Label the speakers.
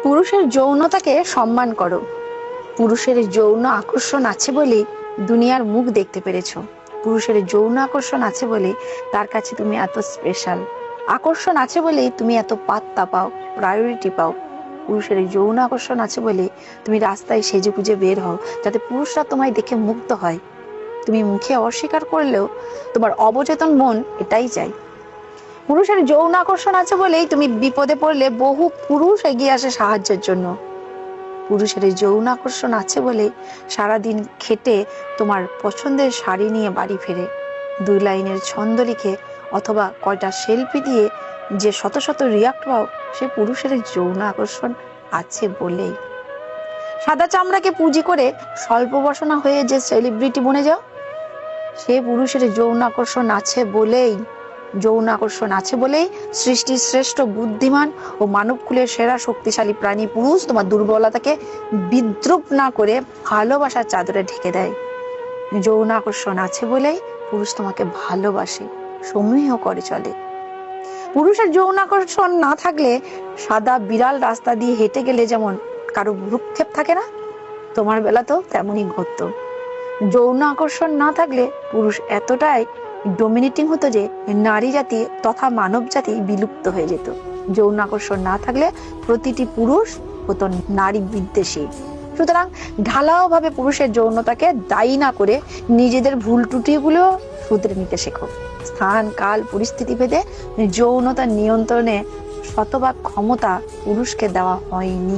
Speaker 1: পুরুষের যৌনতাকে সম্মান করো। পুরুষের যৌন আকর্ষণ আছে বলেই দুনিয়ার মুখ দেখতে পেরেছো। পুরুষের যৌন আকর্ষণ আছে বলে তার কাছে তুমি এত স্পেশাল। আকর্ষণ আছে বলেই তুমি এত পাত্তা পাও, প্রায়োরিটি পাও। পুরুষের যৌন আকর্ষণ আছে বলে তুমি রাস্তায় সেজে গুজে বের হও, যাতে পুরুষরা তোমায় দেখে মুগ্ধ হয়। তুমি মুখে অস্বীকার করলেও তোমার অবচেতন মন এটাই চাই। পুরুষের যৌন আকর্ষণ আছে বলেই তুমি বিপদে পড়লে বহু পুরুষ এগিয়ে আসে সাহায্যের জন্য। পুরুষের যৌন আকর্ষণ আছে বলে সারাদিন খেটে তোমার পছন্দের শাড়ি নিয়ে বাড়ি ফেরে। 2 লাইনের ছন্দ লিখে অথবা কয়টা সেলফি দিয়ে যে শত শত রিয়াক্ট পাও, সে পুরুষের যৌন আকর্ষণ আছে বলেই। সাদা চামড়াকে পুঁজি করে স্বল্প বসনা হয়ে যে সেলিব্রিটি বনে যাও, সে পুরুষের যৌন আকর্ষণ আছে বলেই। যৌন আকর্ষণ আছে বলেই সৃষ্টির শ্রেষ্ঠ বুদ্ধিমান ও মানবকুলের সেরা শক্তিশালী প্রাণী পুরুষ তোমার দুর্বলতাকে বিদ্রুপ না করে ভালোবাসার চাদরে ঢেকে দেয়। যৌন আকর্ষণ আছে বলেই পুরুষ তোমাকে ভালোবাসে, সমীহ করে চলে। পুরুষের যৌন আকর্ষণ না থাকলে সাদা বিড়াল রাস্তা দিয়ে হেঁটে গেলে যেমন কারো ভ্রুক্ষেপ থাকে না, তোমার বেলাতেও তেমনই ঘটতো। যৌন আকর্ষণ না থাকলে পুরুষ এতটাই ডোমিনেটিং হতো যে নারী জাতি তথা মানব জাতি বিলুপ্ত হয়ে যেত। যৌন আকর্ষণ না থাকলে প্রতিটি পুরুষ হতো নারী বিদ্বেষী। সুতরাং ঢালাও ভাবে পুরুষের যৌনতাকে দায়ী না করে নিজেদের ভুল ত্রুটিগুলো শুধরে নিতে শেখো। স্থান কাল পরিস্থিতি ভেদে যৌনতা নিয়ন্ত্রণে শতভাগ ক্ষমতা পুরুষকে দেওয়া হয়নি।